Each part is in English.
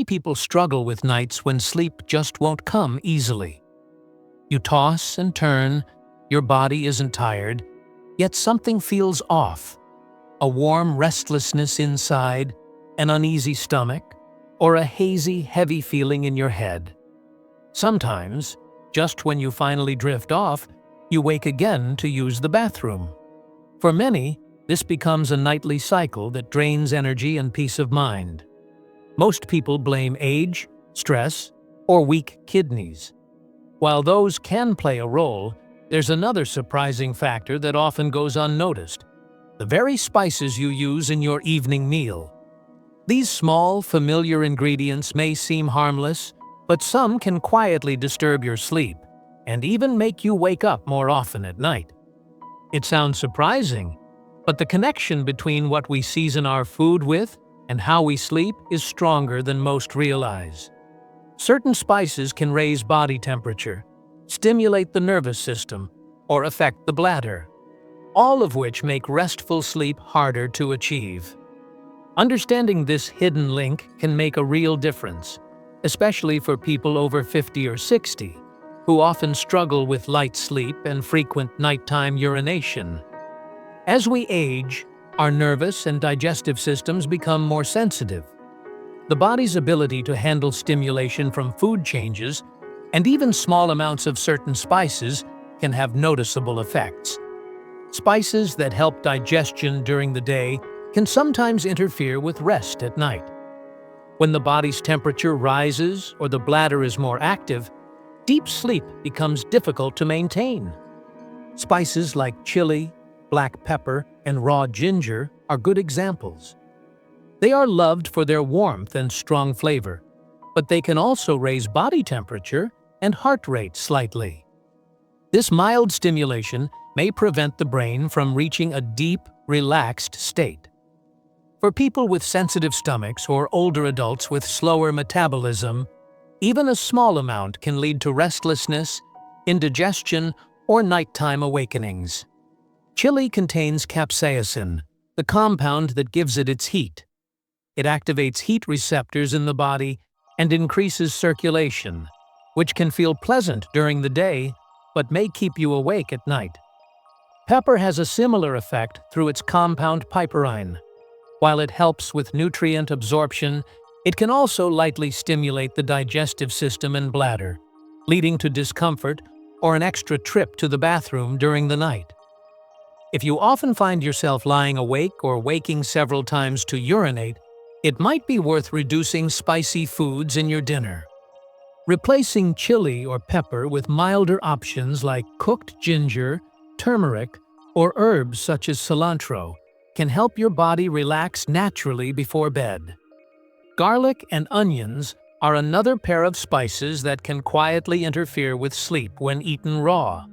Many people struggle with nights when sleep just won't come easily. You toss and turn, your body isn't tired, yet something feels off. A warm restlessness inside, an uneasy stomach, or a hazy, heavy feeling in your head. Sometimes, just when you finally drift off, you wake again to use the bathroom. For many, this becomes a nightly cycle that drains energy and peace of mind. Most people blame age, stress, or weak kidneys. While those can play a role, there's another surprising factor that often goes unnoticed: the very spices you use in your evening meal. These small, familiar ingredients may seem harmless, but some can quietly disturb your sleep and even make you wake up more often at night. It sounds surprising, but the connection between what we season our food with and how we sleep is stronger than most realize. Certain spices can raise body temperature, stimulate the nervous system, or affect the bladder, all of which make restful sleep harder to achieve. Understanding this hidden link can make a real difference, especially for people over 50 or 60, who often struggle with light sleep and frequent nighttime urination. As we age, our nervous and digestive systems become more sensitive. The body's ability to handle stimulation from food changes, and even small amounts of certain spices, can have noticeable effects. Spices that help digestion during the day can sometimes interfere with rest at night. When the body's temperature rises or the bladder is more active, deep sleep becomes difficult to maintain. Spices like chili, black pepper, and raw ginger are good examples. They are loved for their warmth and strong flavor, but they can also raise body temperature and heart rate slightly. This mild stimulation may prevent the brain from reaching a deep, relaxed state. For people with sensitive stomachs or older adults with slower metabolism, even a small amount can lead to restlessness, indigestion, or nighttime awakenings. Chili contains capsaicin, the compound that gives it its heat. It activates heat receptors in the body and increases circulation, which can feel pleasant during the day but may keep you awake at night. Pepper has a similar effect through its compound piperine. While it helps with nutrient absorption, it can also lightly stimulate the digestive system and bladder, leading to discomfort or an extra trip to the bathroom during the night. If you often find yourself lying awake or waking several times to urinate, it might be worth reducing spicy foods in your dinner. Replacing chili or pepper with milder options like cooked ginger, turmeric, or herbs such as cilantro can help your body relax naturally before bed. Garlic and onions are another pair of spices that can quietly interfere with sleep when eaten raw.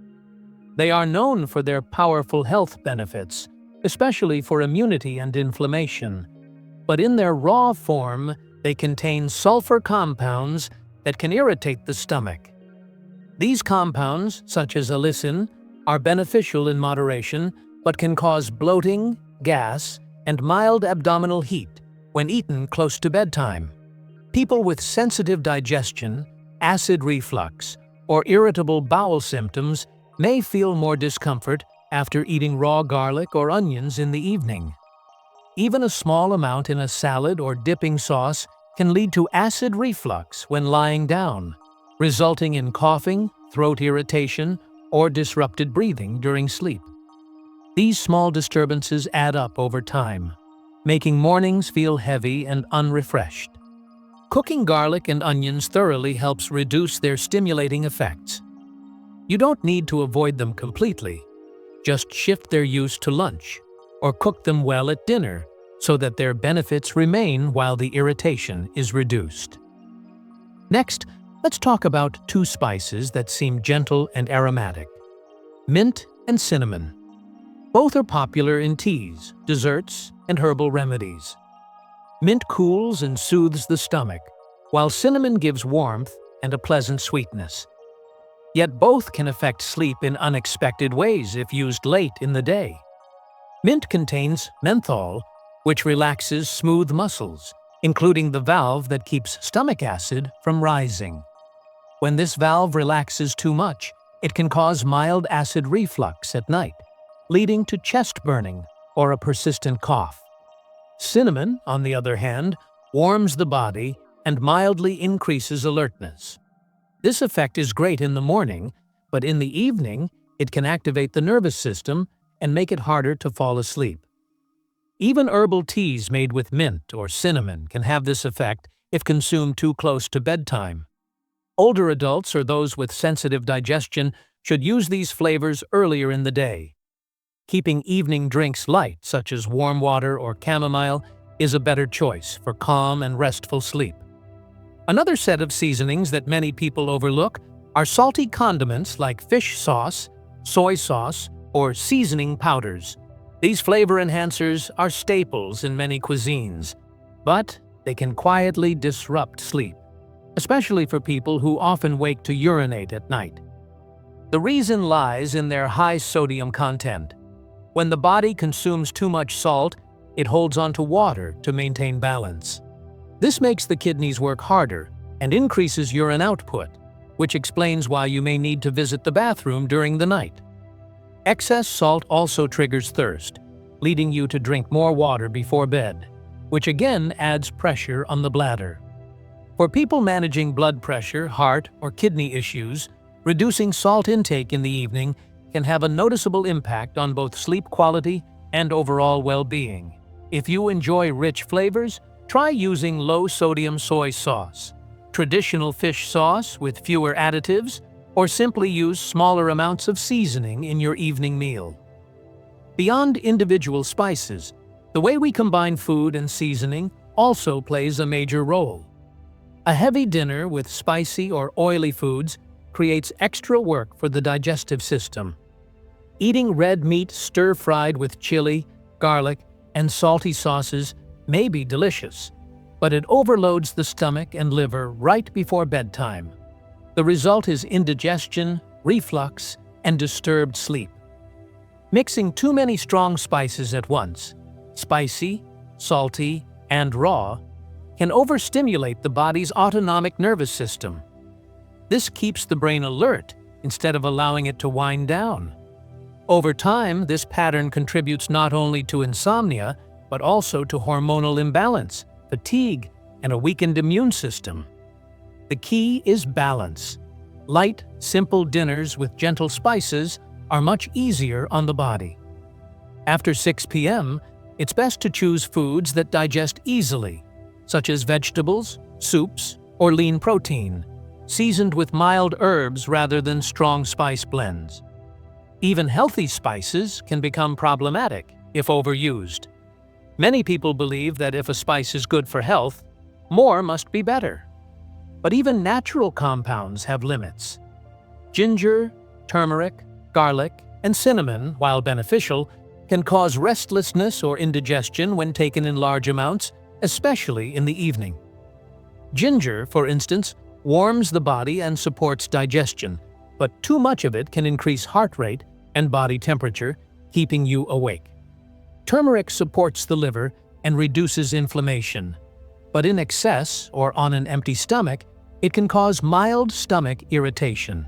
They are known for their powerful health benefits, especially for immunity and inflammation. But in their raw form, they contain sulfur compounds that can irritate the stomach. These compounds, such as allicin, are beneficial in moderation, but can cause bloating, gas, and mild abdominal heat when eaten close to bedtime. People with sensitive digestion, acid reflux, or irritable bowel symptoms may feel more discomfort after eating raw garlic or onions in the evening. Even a small amount in a salad or dipping sauce can lead to acid reflux when lying down, resulting in coughing, throat irritation, or disrupted breathing during sleep. These small disturbances add up over time, making mornings feel heavy and unrefreshed. Cooking garlic and onions thoroughly helps reduce their stimulating effects. You don't need to avoid them completely. Just shift their use to lunch, or cook them well at dinner so that their benefits remain while the irritation is reduced. Next, let's talk about two spices that seem gentle and aromatic: mint and cinnamon. Both are popular in teas, desserts, and herbal remedies. Mint cools and soothes the stomach, while cinnamon gives warmth and a pleasant sweetness. Yet both can affect sleep in unexpected ways if used late in the day. Mint contains menthol, which relaxes smooth muscles, including the valve that keeps stomach acid from rising. When this valve relaxes too much, it can cause mild acid reflux at night, leading to chest burning or a persistent cough. Cinnamon, on the other hand, warms the body and mildly increases alertness. This effect is great in the morning, but in the evening, it can activate the nervous system and make it harder to fall asleep. Even herbal teas made with mint or cinnamon can have this effect if consumed too close to bedtime. Older adults or those with sensitive digestion should use these flavors earlier in the day. Keeping evening drinks light, such as warm water or chamomile, is a better choice for calm and restful sleep. Another set of seasonings that many people overlook are salty condiments like fish sauce, soy sauce, or seasoning powders. These flavor enhancers are staples in many cuisines, but they can quietly disrupt sleep, especially for people who often wake to urinate at night. The reason lies in their high sodium content. When the body consumes too much salt, it holds onto water to maintain balance. This makes the kidneys work harder and increases urine output, which explains why you may need to visit the bathroom during the night. Excess salt also triggers thirst, leading you to drink more water before bed, which again adds pressure on the bladder. For people managing blood pressure, heart, or kidney issues, reducing salt intake in the evening can have a noticeable impact on both sleep quality and overall well-being. If you enjoy rich flavors, try using low-sodium soy sauce, traditional fish sauce with fewer additives, or simply use smaller amounts of seasoning in your evening meal. Beyond individual spices, the way we combine food and seasoning also plays a major role. A heavy dinner with spicy or oily foods creates extra work for the digestive system. Eating red meat stir-fried with chili, garlic, and salty sauces may be delicious, but it overloads the stomach and liver right before bedtime. The result is indigestion, reflux, and disturbed sleep. Mixing too many strong spices at once, spicy, salty, and raw, can overstimulate the body's autonomic nervous system. This keeps the brain alert instead of allowing it to wind down. Over time, this pattern contributes not only to insomnia, but also to hormonal imbalance, fatigue, and a weakened immune system. The key is balance. Light, simple dinners with gentle spices are much easier on the body. After 6 p.m., it's best to choose foods that digest easily, such as vegetables, soups, or lean protein, seasoned with mild herbs rather than strong spice blends. Even healthy spices can become problematic if overused. Many people believe that if a spice is good for health, more must be better. But even natural compounds have limits. Ginger, turmeric, garlic, and cinnamon, while beneficial, can cause restlessness or indigestion when taken in large amounts, especially in the evening. Ginger, for instance, warms the body and supports digestion, but too much of it can increase heart rate and body temperature, keeping you awake. Turmeric supports the liver and reduces inflammation, but in excess or on an empty stomach, it can cause mild stomach irritation.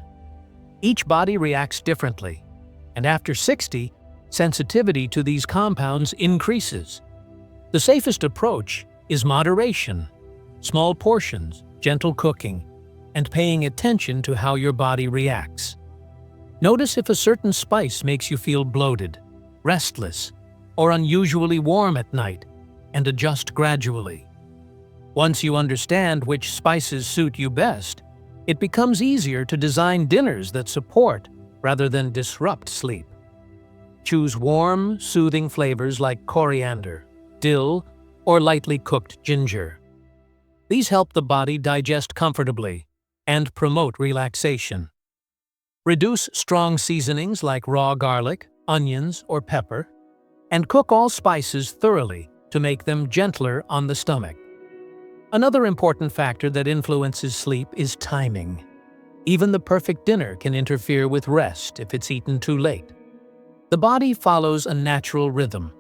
Each body reacts differently, and after 60, sensitivity to these compounds increases. The safest approach is moderation, small portions, gentle cooking, and paying attention to how your body reacts. Notice if a certain spice makes you feel bloated, restless, or unusually warm at night, and adjust gradually. Once you understand which spices suit you best, it becomes easier to design dinners that support rather than disrupt sleep. Choose warm, soothing flavors like coriander, dill, or lightly cooked ginger. These help the body digest comfortably and promote relaxation. Reduce strong seasonings like raw garlic, onions, or pepper, and cook all spices thoroughly to make them gentler on the stomach. Another important factor that influences sleep is timing. Even the perfect dinner can interfere with rest if it's eaten too late. The body follows a natural rhythm.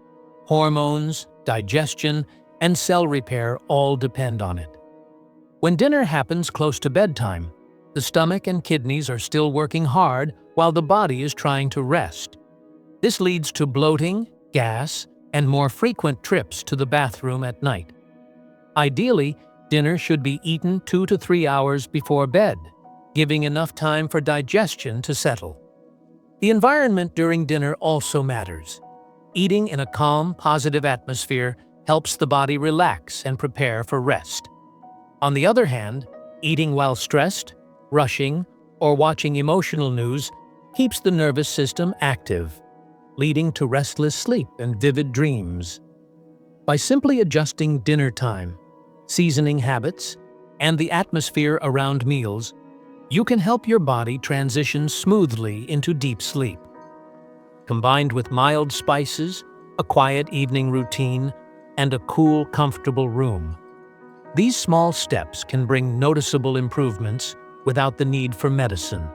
Hormones, digestion, and cell repair all depend on it. When dinner happens close to bedtime, the stomach and kidneys are still working hard while the body is trying to rest. This leads to bloating, gas, and more frequent trips to the bathroom at night. Ideally, dinner should be eaten 2 to 3 hours before bed, giving enough time for digestion to settle. The environment during dinner also matters. Eating in a calm, positive atmosphere helps the body relax and prepare for rest. On the other hand, eating while stressed, rushing, or watching emotional news keeps the nervous system active, leading to restless sleep and vivid dreams. By simply adjusting dinner time, seasoning habits, and the atmosphere around meals, you can help your body transition smoothly into deep sleep. Combined with mild spices, a quiet evening routine, and a cool, comfortable room, these small steps can bring noticeable improvements without the need for medicine.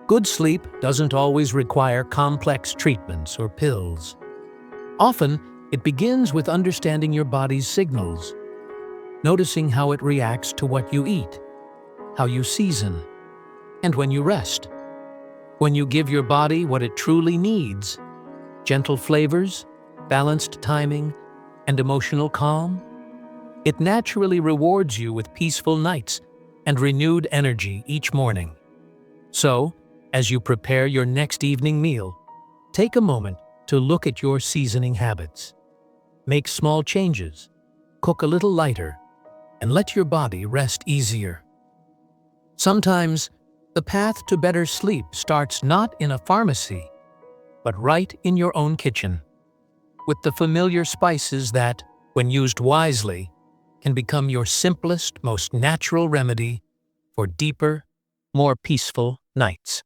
Good sleep doesn't always require complex treatments or pills. Often, it begins with understanding your body's signals, noticing how it reacts to what you eat, how you season, and when you rest. When you give your body what it truly needs, gentle flavors, balanced timing, and emotional calm, it naturally rewards you with peaceful nights and renewed energy each morning. So, as you prepare your next evening meal, take a moment to look at your seasoning habits. Make small changes, cook a little lighter, and let your body rest easier. Sometimes, the path to better sleep starts not in a pharmacy, but right in your own kitchen, with the familiar spices that, when used wisely, can become your simplest, most natural remedy for deeper, more peaceful nights.